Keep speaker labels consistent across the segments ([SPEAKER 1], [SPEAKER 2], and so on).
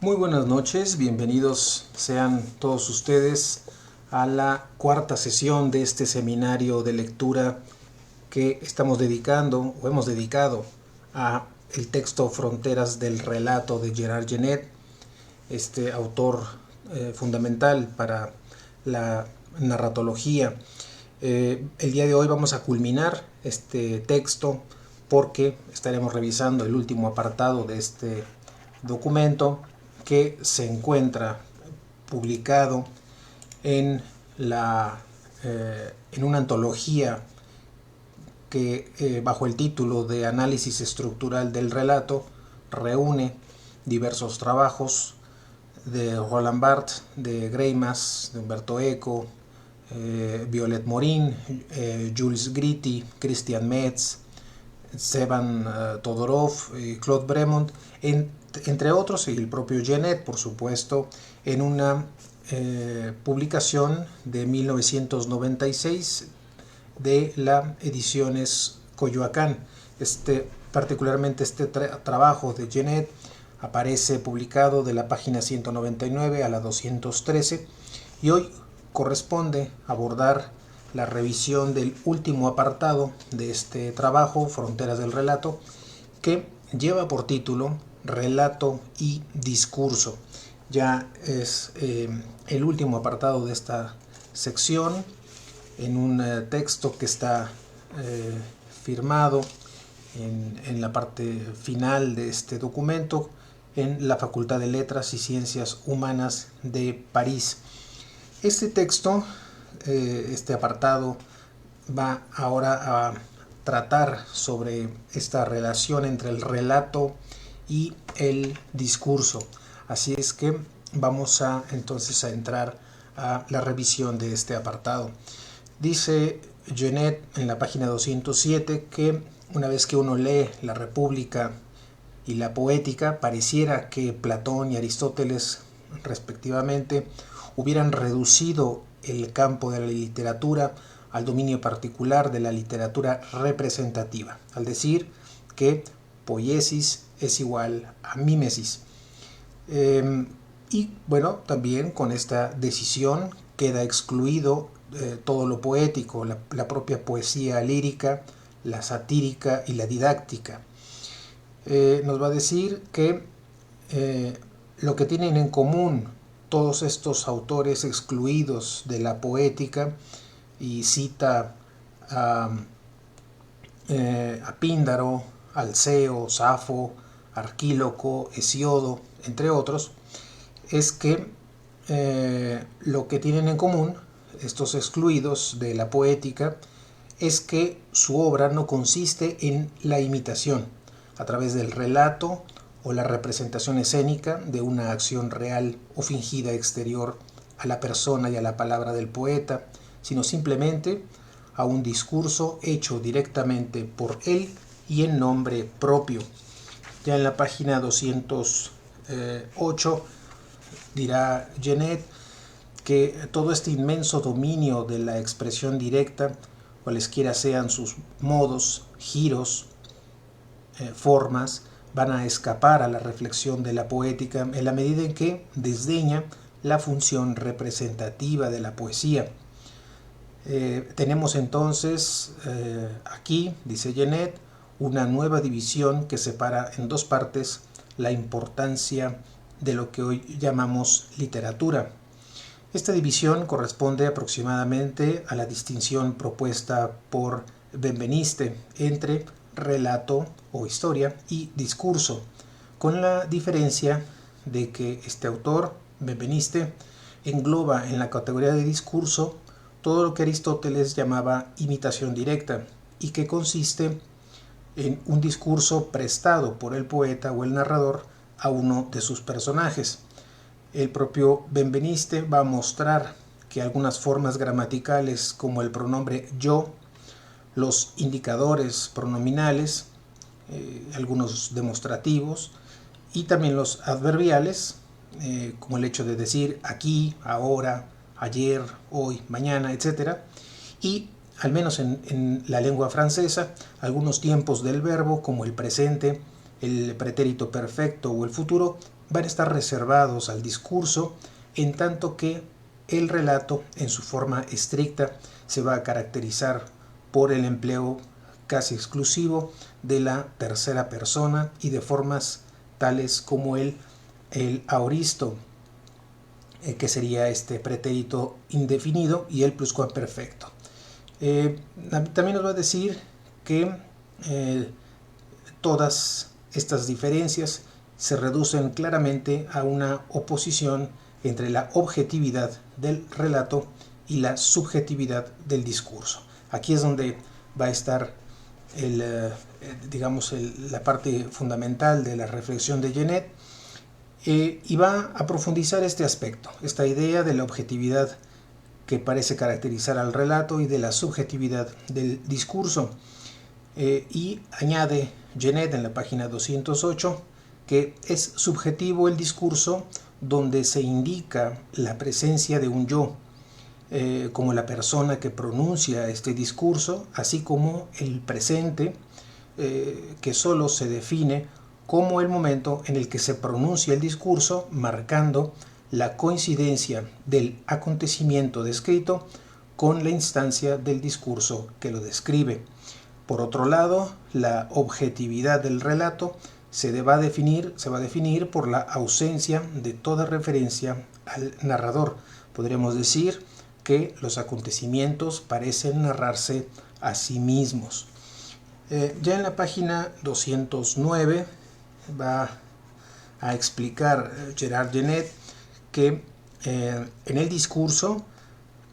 [SPEAKER 1] Muy buenas noches, bienvenidos sean todos ustedes a la cuarta sesión de este seminario de lectura que estamos dedicando o hemos dedicado a el texto Fronteras del relato de Gerard Genette, este autor fundamental para la narratología. El día de hoy vamos a culminar este texto porque estaremos revisando el último apartado de este documento que se encuentra publicado en una antología que bajo el título de Análisis estructural del relato reúne diversos trabajos de Roland Barthes, de Greimas, de Umberto Eco, Violet Morin, Jules Gritti, Christian Metz, Sevan Todorov, Claude Bremont, entre otros, y el propio Genette, por supuesto, en una publicación de 1996 de la Ediciones Coyoacán. Particularmente este trabajo de Genette aparece publicado de la página 199 a la 213 y hoy corresponde abordar la revisión del último apartado de este trabajo, Fronteras del Relato, que lleva por título Relato y Discurso. Ya es el último apartado de esta sección, en un texto que está firmado en la parte final de este documento en la Facultad de Letras y Ciencias Humanas de París. Este texto, este apartado, va ahora a tratar sobre esta relación entre el relato y el discurso. Así es que vamos entonces a entrar a la revisión de este apartado. Dice Genette en la página 207 que una vez que uno lee La República y la Poética, pareciera que Platón y Aristóteles, respectivamente, hubieran reducido el campo de la literatura al dominio particular de la literatura representativa, al decir que poiesis es igual a mímesis. Y bueno, también con esta decisión queda excluido todo lo poético, la propia poesía lírica, la satírica y la didáctica. Nos va a decir que lo que tienen en común todos estos autores excluidos de la poética, y cita a Píndaro, Alceo, Safo, Arquíloco, Hesiodo, entre otros, es que lo que tienen en común estos excluidos de la poética es que su obra no consiste en la imitación a través del relato o la representación escénica de una acción real o fingida exterior a la persona y a la palabra del poeta, sino simplemente a un discurso hecho directamente por él y en nombre propio. Ya en la página 208 dirá Genette que todo este inmenso dominio de la expresión directa, cualesquiera sean sus modos, giros, formas, van a escapar a la reflexión de la poética en la medida en que desdeña la función representativa de la poesía. Tenemos entonces aquí, dice Genette, una nueva división que separa en dos partes la importancia de lo que hoy llamamos literatura. Esta división corresponde aproximadamente a la distinción propuesta por Benveniste entre relato o historia y discurso, con la diferencia de que este autor, Benveniste, engloba en la categoría de discurso todo lo que Aristóteles llamaba imitación directa y que consiste en un discurso prestado por el poeta o el narrador a uno de sus personajes. El propio Benveniste va a mostrar que algunas formas gramaticales como el pronombre yo, los indicadores pronominales, algunos demostrativos y también los adverbiales, como el hecho de decir aquí, ahora, ayer, hoy, mañana, etc. Y al menos en la lengua francesa, algunos tiempos del verbo como el presente, el pretérito perfecto o el futuro van a estar reservados al discurso, en tanto que el relato en su forma estricta se va a caracterizar por el empleo casi exclusivo de la tercera persona y de formas tales como el aoristo, que sería este pretérito indefinido, y el pluscuamperfecto. También nos va a decir que todas estas diferencias se reducen claramente a una oposición entre la objetividad del relato y la subjetividad del discurso. Aquí es donde va a estar la parte fundamental de la reflexión de Genet, y va a profundizar este aspecto, esta idea de la objetividad que parece caracterizar al relato y de la subjetividad del discurso. Y añade Genet en la página 208 que es subjetivo el discurso donde se indica la presencia de un yo, como la persona que pronuncia este discurso, así como el presente, que solo se define como el momento en el que se pronuncia el discurso, marcando la coincidencia del acontecimiento descrito con la instancia del discurso que lo describe. Por otro lado, la objetividad del relato se va a definir por la ausencia de toda referencia al narrador. Podríamos decir que los acontecimientos parecen narrarse a sí mismos. Ya en la página 209 va a explicar Gerard Genet que en el discurso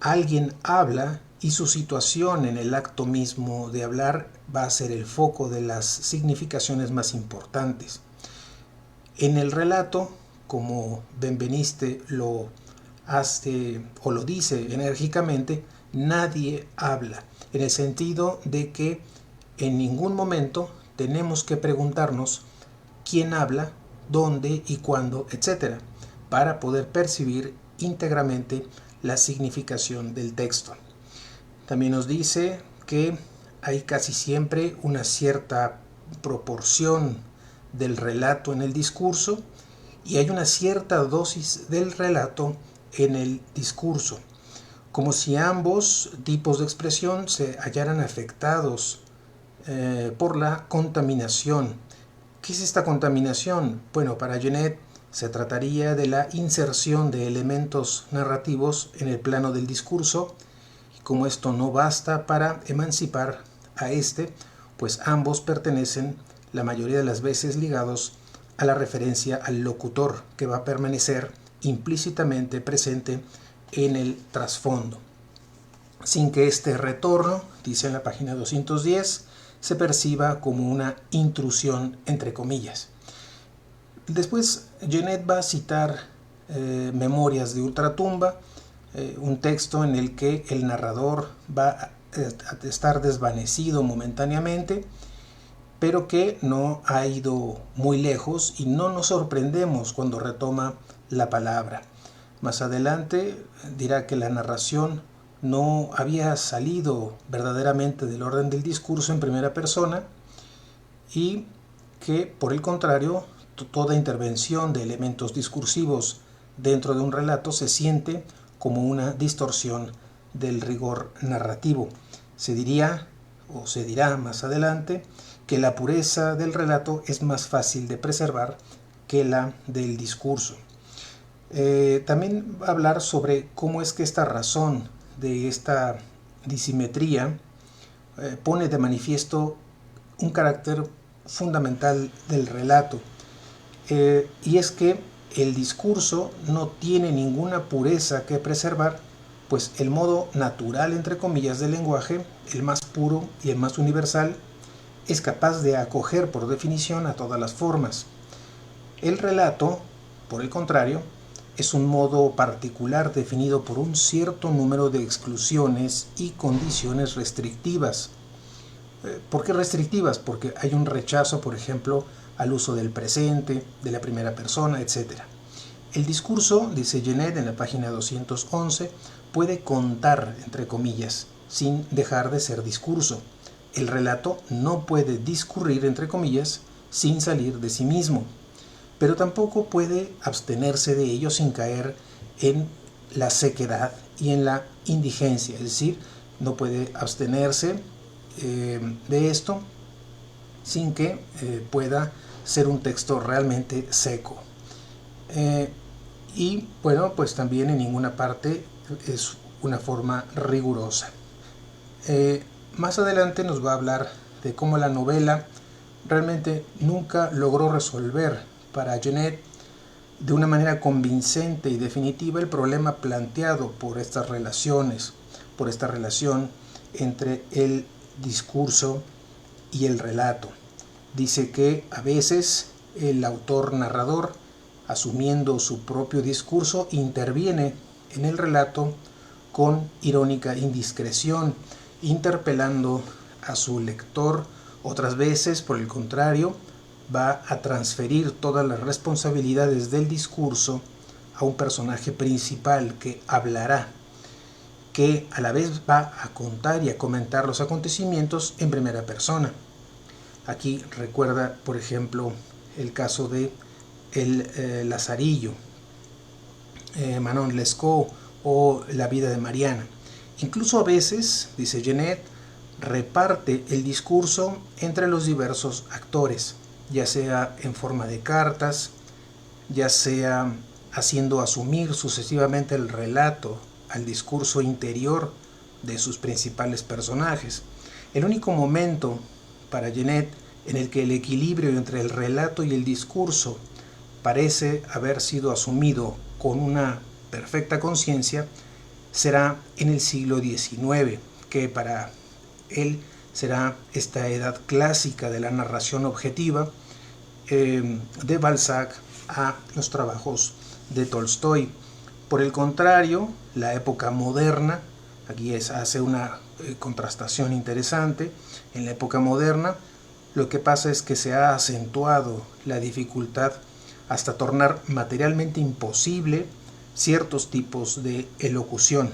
[SPEAKER 1] alguien habla y su situación en el acto mismo de hablar va a ser el foco de las significaciones más importantes. En el relato, como Benveniste lo hace o lo dice enérgicamente, nadie habla, en el sentido de que en ningún momento tenemos que preguntarnos quién habla, dónde y cuándo, etc., para poder percibir íntegramente la significación del texto. También nos dice que hay casi siempre una cierta proporción del relato en el discurso y hay una cierta dosis del relato en el discurso, como si ambos tipos de expresión se hallaran afectados por la contaminación. ¿Qué es esta contaminación? Bueno, para Genet se trataría de la inserción de elementos narrativos en el plano del discurso, y como esto no basta para emancipar a este, pues ambos pertenecen la mayoría de las veces ligados a la referencia al locutor, que va a permanecer implícitamente presente en el trasfondo, sin que este retorno, dice en la página 210, se perciba como una intrusión entre comillas. Después Genet va a citar Memorias de Ultratumba, un texto en el que el narrador va a estar desvanecido momentáneamente, pero que no ha ido muy lejos y no nos sorprendemos cuando retoma la palabra. Más adelante dirá que la narración no había salido verdaderamente del orden del discurso en primera persona y que, por el contrario, toda intervención de elementos discursivos dentro de un relato se siente como una distorsión del rigor narrativo. Se diría, o se dirá más adelante, que la pureza del relato es más fácil de preservar que la del discurso. También va a hablar sobre cómo es que esta razón de esta disimetría pone de manifiesto un carácter fundamental del relato, y es que el discurso no tiene ninguna pureza que preservar, pues el modo natural, entre comillas, del lenguaje, el más puro y el más universal, es capaz de acoger por definición a todas las formas. El relato, por el contrario, es un modo particular definido por un cierto número de exclusiones y condiciones restrictivas. ¿Por qué restrictivas? Porque hay un rechazo, por ejemplo, al uso del presente, de la primera persona, etc. El discurso, dice Genet en la página 211, puede contar, entre comillas, sin dejar de ser discurso. El relato no puede discurrir, entre comillas, sin salir de sí mismo. pero tampoco puede abstenerse de ello sin caer en la sequedad y en la indigencia, es decir, no puede abstenerse de esto sin que pueda ser un texto realmente seco. Y bueno, pues también en ninguna parte es una forma rigurosa. Más adelante nos va a hablar de cómo la novela realmente nunca logró resolver para Genet de una manera convincente y definitiva el problema planteado por estas relaciones, por esta relación entre el discurso y el relato. Dice que a veces el autor narrador, asumiendo su propio discurso, interviene en el relato con irónica indiscreción, interpelando a su lector. Otras veces, por el contrario, va a transferir todas las responsabilidades del discurso a un personaje principal que hablará, que a la vez va a contar y a comentar los acontecimientos en primera persona. Aquí recuerda, por ejemplo, el caso de El Lazarillo, Manon Lescaut o La vida de Mariana. Incluso a veces, dice Genet, reparte el discurso entre los diversos actores, ya sea en forma de cartas, ya sea haciendo asumir sucesivamente el relato al discurso interior de sus principales personajes. El único momento para Genet en el que el equilibrio entre el relato y el discurso parece haber sido asumido con una perfecta conciencia será en el siglo XIX, que para él será esta edad clásica de la narración objetiva, de Balzac a los trabajos de Tolstoy. Por el contrario, la época moderna, aquí hace una contrastación interesante, en la época moderna lo que pasa es que se ha acentuado la dificultad hasta tornar materialmente imposible ciertos tipos de elocución.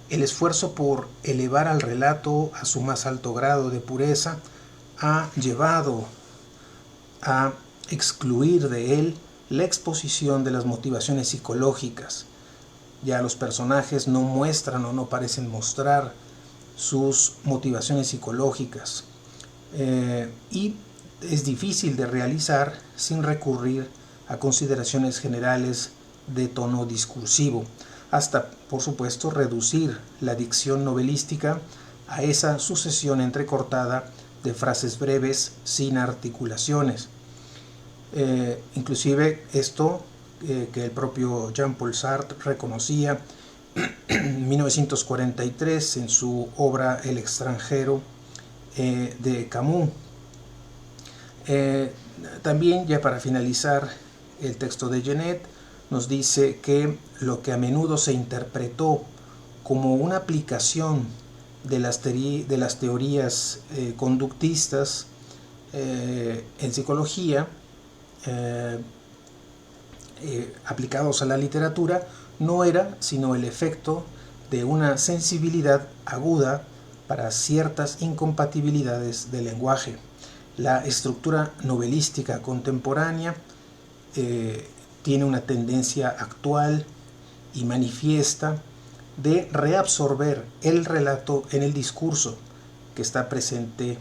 [SPEAKER 1] El esfuerzo por elevar al relato a su más alto grado de pureza ha llevado a excluir de él la exposición de las motivaciones psicológicas. Ya los personajes no muestran o no parecen mostrar sus motivaciones psicológicas, y es difícil de realizar sin recurrir a consideraciones generales de tono discursivo, hasta, por supuesto, reducir la dicción novelística a esa sucesión entrecortada de frases breves sin articulaciones. Inclusive esto que el propio Jean-Paul Sartre reconocía en 1943 en su obra El extranjero de Camus. También, ya para finalizar el texto de Genet, nos dice que lo que a menudo se interpretó como una aplicación de las teorías conductistas en psicología, aplicados a la literatura, no era sino el efecto de una sensibilidad aguda para ciertas incompatibilidades del lenguaje. La estructura novelística contemporánea tiene una tendencia actual y manifiesta de reabsorber el relato en el discurso que está presente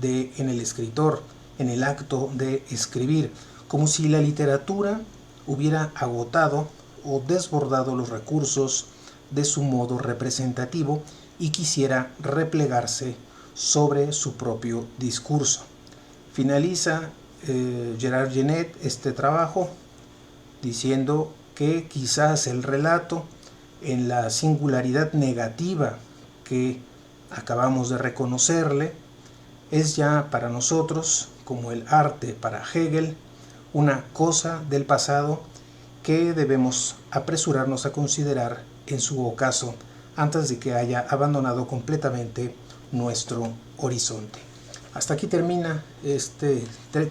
[SPEAKER 1] en el escritor, en el acto de escribir, como si la literatura hubiera agotado o desbordado los recursos de su modo representativo y quisiera replegarse sobre su propio discurso. Finaliza Gerard Genet este trabajo diciendo que quizás el relato, en la singularidad negativa que acabamos de reconocerle, es ya para nosotros, como el arte para Hegel, una cosa del pasado que debemos apresurarnos a considerar en su ocaso antes de que haya abandonado completamente nuestro horizonte. Hasta aquí termina este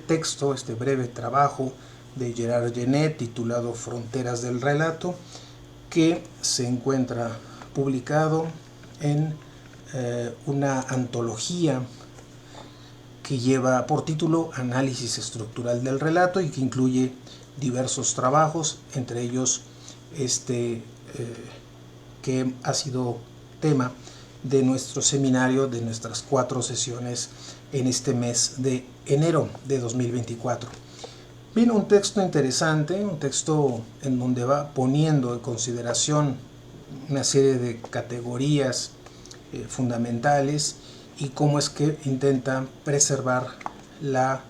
[SPEAKER 1] texto, este breve trabajo de Gerard Genet titulado Fronteras del Relato, que se encuentra publicado en una antología que lleva por título Análisis estructural del relato y que incluye diversos trabajos, entre ellos este que ha sido tema de nuestro seminario, de nuestras 4 sesiones en este mes de enero de 2024. Viene un texto interesante, un texto en donde va poniendo en consideración una serie de categorías fundamentales y cómo es que intenta preservar la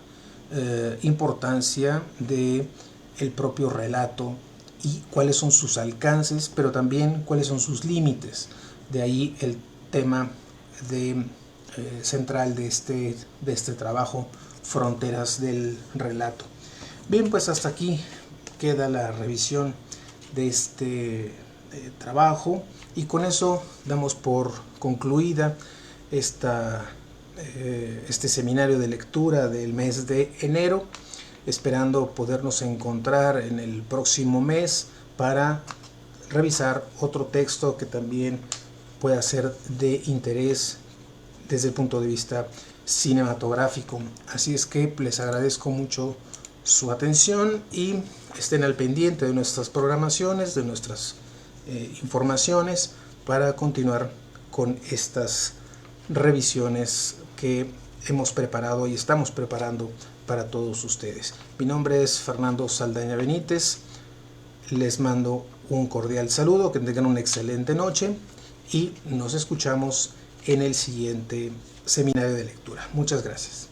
[SPEAKER 1] importancia del propio relato y cuáles son sus alcances, pero también cuáles son sus límites. De ahí el tema central de este trabajo, Fronteras del Relato. Bien, pues hasta aquí queda la revisión de este trabajo y con eso damos por concluida este seminario de lectura del mes de enero, esperando podernos encontrar en el próximo mes para revisar otro texto que también pueda ser de interés desde el punto de vista cinematográfico. Así es que les agradezco mucho su atención y estén al pendiente de nuestras programaciones, de nuestras informaciones para continuar con estas revisiones que hemos preparado y estamos preparando para todos ustedes. Mi nombre es Fernando Saldaña Benítez, les mando un cordial saludo, que tengan una excelente noche y nos escuchamos en el siguiente seminario de lectura. Muchas gracias.